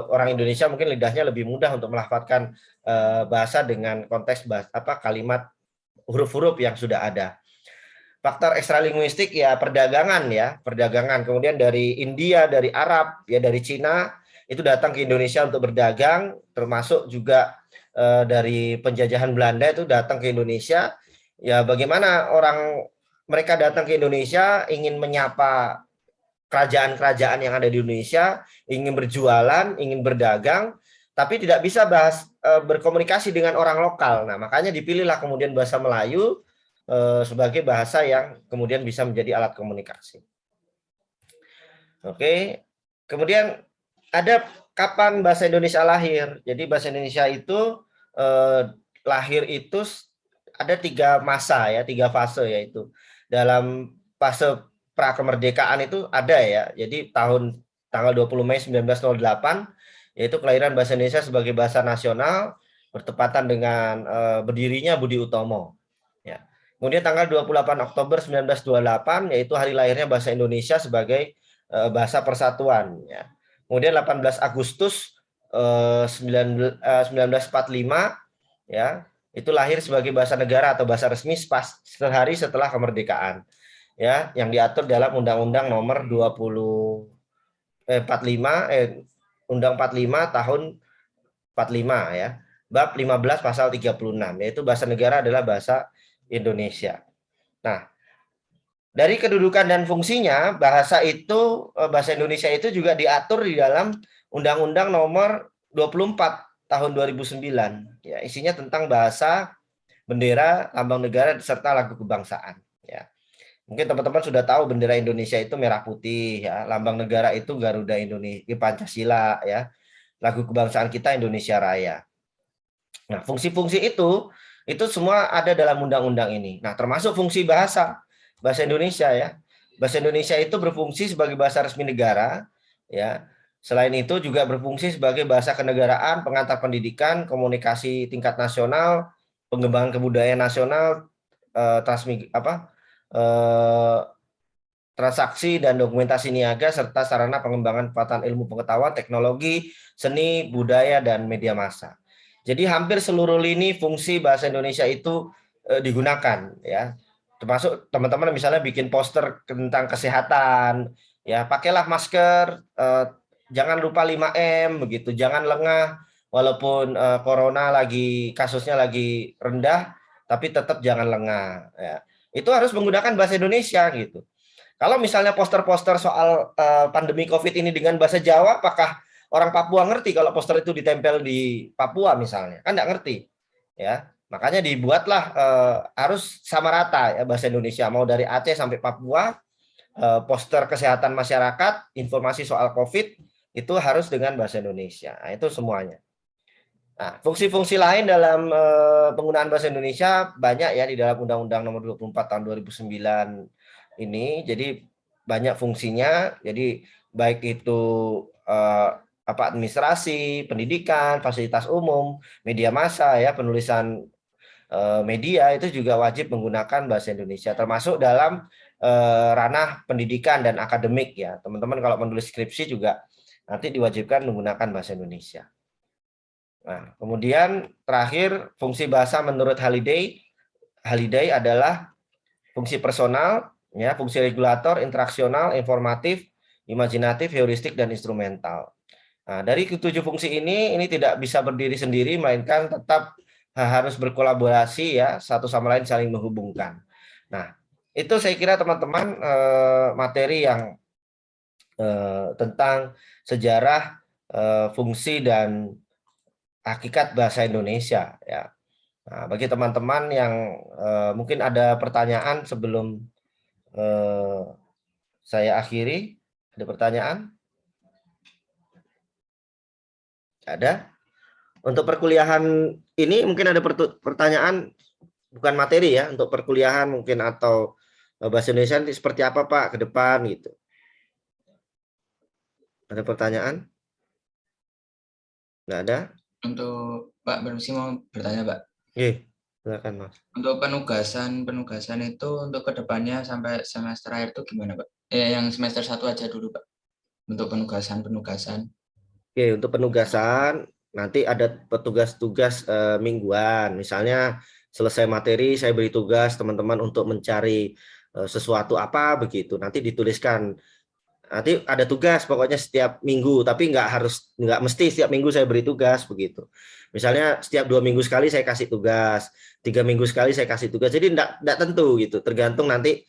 orang Indonesia mungkin lidahnya lebih mudah untuk melafadzkan bahasa dengan konteks kalimat huruf-huruf yang sudah ada. Faktor ekstralinguistik ya perdagangan, kemudian dari India, dari Arab, ya dari Cina itu datang ke Indonesia untuk berdagang, termasuk juga dari penjajahan Belanda itu datang ke Indonesia. Ya bagaimana mereka datang ke Indonesia ingin menyapa kerajaan-kerajaan yang ada di Indonesia, ingin berjualan, ingin berdagang, tapi tidak bisa berkomunikasi dengan orang lokal. Nah, makanya dipilihlah kemudian bahasa Melayu sebagai bahasa yang kemudian bisa menjadi alat komunikasi. Oke, kemudian ada kapan bahasa Indonesia lahir. Jadi bahasa Indonesia itu lahir itu ada 3 masa ya, 3 fase, yaitu dalam fase prakemerdekaan itu ada ya. Jadi tanggal 20 Mei 1908 yaitu kelahiran bahasa Indonesia sebagai bahasa nasional bertepatan dengan berdirinya Budi Utomo. Ya. Kemudian tanggal 28 Oktober 1928 yaitu hari lahirnya bahasa Indonesia sebagai bahasa persatuan ya. Kemudian 18 Agustus 1945 ya, itu lahir sebagai bahasa negara atau bahasa resmi sehari setelah kemerdekaan. Ya, yang diatur dalam Undang-Undang Nomor 45 tahun 45 ya. Bab 15 pasal 36 yaitu bahasa negara adalah bahasa Indonesia. Nah, dari kedudukan dan fungsinya bahasa Indonesia itu juga diatur di dalam Undang-Undang Nomor 24 tahun 2009 ya, isinya tentang bahasa, bendera, lambang negara serta lagu kebangsaan ya. Mungkin teman-teman sudah tahu bendera Indonesia itu merah putih ya, lambang negara itu Garuda Indonesia, Pancasila ya. Lagu kebangsaan kita Indonesia Raya. Nah, fungsi-fungsi itu semua ada dalam undang-undang ini. Nah, termasuk fungsi bahasa Indonesia ya. Bahasa Indonesia itu berfungsi sebagai bahasa resmi negara ya. Selain itu juga berfungsi sebagai bahasa kenegaraan, pengantar pendidikan, komunikasi tingkat nasional, pengembangan kebudayaan nasional, transaksi dan dokumentasi niaga serta sarana pengembangan kekuatan ilmu pengetahuan, teknologi, seni, budaya dan media massa. Jadi hampir seluruh lini fungsi bahasa Indonesia itu digunakan ya. Termasuk teman-teman misalnya bikin poster tentang kesehatan ya, pakailah masker, jangan lupa 5M begitu, jangan lengah walaupun corona kasusnya lagi rendah, tapi tetap jangan lengah ya. Itu harus menggunakan bahasa Indonesia gitu. Kalau misalnya poster-poster soal pandemi COVID ini dengan bahasa Jawa, apakah orang Papua ngerti kalau poster itu ditempel di Papua misalnya? Kan nggak ngerti ya. Makanya dibuatlah harus sama rata ya bahasa Indonesia, mau dari Aceh sampai Papua, poster kesehatan masyarakat, informasi soal COVID itu harus dengan bahasa Indonesia. Nah, itu semuanya. Nah, fungsi-fungsi lain dalam penggunaan bahasa Indonesia banyak ya di dalam Undang-Undang Nomor 24 tahun 2009 ini. Jadi banyak fungsinya. Jadi baik itu administrasi, pendidikan, fasilitas umum, media massa ya, penulisan media itu juga wajib menggunakan bahasa Indonesia, termasuk dalam ranah pendidikan dan akademik ya. Teman-teman kalau menulis skripsi juga nanti diwajibkan menggunakan bahasa Indonesia. Nah, kemudian terakhir fungsi bahasa menurut Halliday adalah fungsi personal, ya, fungsi regulator, interaksional, informatif, imajinatif, heuristik, dan instrumental. Nah, dari ketujuh fungsi ini tidak bisa berdiri sendiri, melainkan tetap harus berkolaborasi ya, satu sama lain saling menghubungkan. Nah, itu saya kira teman-teman materi yang tentang sejarah, fungsi dan hakikat bahasa Indonesia ya. Nah, bagi teman-teman yang mungkin ada pertanyaan sebelum saya akhiri, ada pertanyaan? Ada? Untuk perkuliahan ini mungkin ada pertanyaan, bukan materi ya, untuk perkuliahan mungkin atau bahasa Indonesia nanti seperti apa Pak ke depan gitu. Ada pertanyaan? Nggak ada? Untuk Pak Bermisi mau bertanya, Pak. Oke, silakan Mas. Untuk penugasan itu untuk kedepannya sampai semester akhir itu gimana, Pak? Yang semester 1 aja dulu, Pak. Untuk penugasan. Oke, untuk penugasan nanti ada petugas-tugas mingguan. Misalnya selesai materi saya beri tugas teman-teman untuk mencari sesuatu apa begitu. Nanti dituliskan. Nanti ada tugas pokoknya setiap minggu, tapi nggak mesti setiap minggu saya beri tugas begitu. Misalnya setiap 2 minggu sekali saya kasih tugas, 3 minggu sekali saya kasih tugas. Jadi nggak tentu gitu, tergantung nanti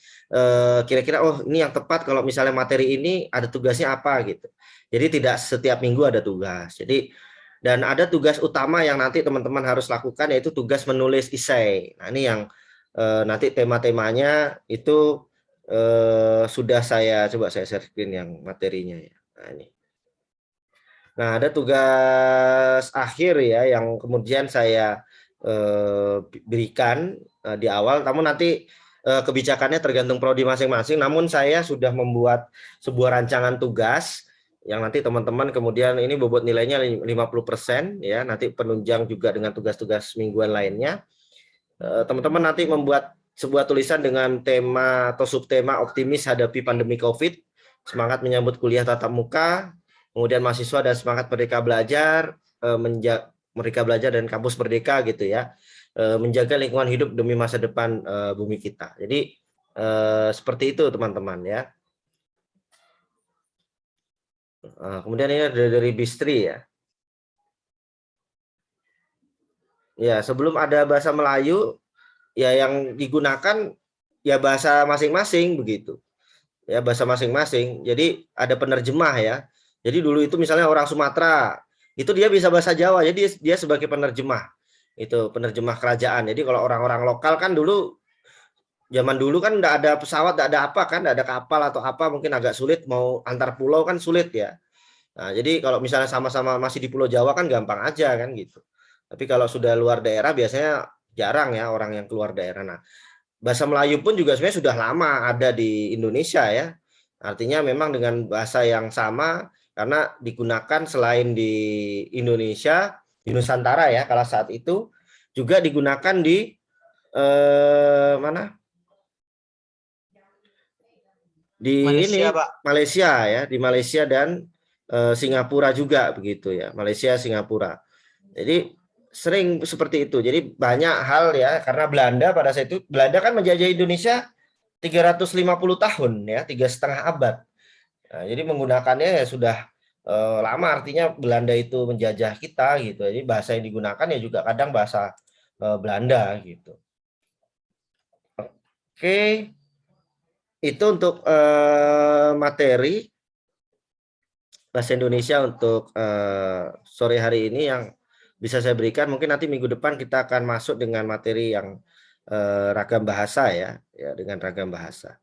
kira-kira oh ini yang tepat kalau misalnya materi ini ada tugasnya apa gitu. Jadi tidak setiap minggu ada tugas. Jadi dan ada tugas utama yang nanti teman-teman harus lakukan, yaitu tugas menulis esai. Nah ini yang nanti tema-temanya itu sudah saya coba saya share screen yang materinya ya. Nah ini. Nah ada tugas akhir ya yang kemudian saya berikan di awal. Namun nanti kebijakannya tergantung prodi masing-masing. Namun saya sudah membuat sebuah rancangan tugas yang nanti teman-teman kemudian ini bobot nilainya 50% ya. Nanti penunjang juga dengan tugas-tugas mingguan lainnya. Teman-teman nanti membuat sebuah tulisan dengan tema atau subtema optimis hadapi pandemi COVID, semangat menyambut kuliah tatap muka, kemudian mahasiswa dan semangat merdeka belajar, merdeka belajar dan kampus merdeka gitu ya, menjaga lingkungan hidup demi masa depan bumi kita. Jadi seperti itu teman-teman ya. Kemudian ini dari Bistri ya. Ya sebelum ada bahasa Melayu ya yang digunakan ya bahasa masing-masing begitu. Ya bahasa masing-masing. Jadi ada penerjemah ya. Jadi dulu itu misalnya orang Sumatera, itu dia bisa bahasa Jawa. Jadi dia sebagai penerjemah. Itu penerjemah kerajaan. Jadi kalau orang-orang lokal kan dulu zaman dulu kan enggak ada pesawat, enggak ada apa kan, enggak ada kapal atau apa, mungkin agak sulit mau antar pulau kan sulit ya. Nah, jadi kalau misalnya sama-sama masih di Pulau Jawa kan gampang aja kan gitu. Tapi kalau sudah luar daerah biasanya jarang ya orang yang keluar daerah. Nah, bahasa Melayu pun juga sebenarnya sudah lama ada di Indonesia ya. Artinya memang dengan bahasa yang sama karena digunakan selain di Indonesia, di Nusantara ya, kala saat itu juga digunakan di mana? Di Malaysia, ini Pak. Malaysia ya, di Malaysia dan Singapura juga begitu ya, Malaysia, Singapura. Jadi sering seperti itu. Jadi banyak hal ya, karena Belanda pada saat itu, Belanda kan menjajah Indonesia 350 tahun ya, 3,5 abad. Nah, jadi menggunakannya ya sudah lama, artinya Belanda itu menjajah kita gitu. Jadi bahasa yang digunakan ya juga kadang bahasa Belanda gitu. Oke. Itu untuk materi bahasa Indonesia untuk sore hari ini yang bisa saya berikan. Mungkin nanti minggu depan kita akan masuk dengan materi yang ragam bahasa ya dengan ragam bahasa.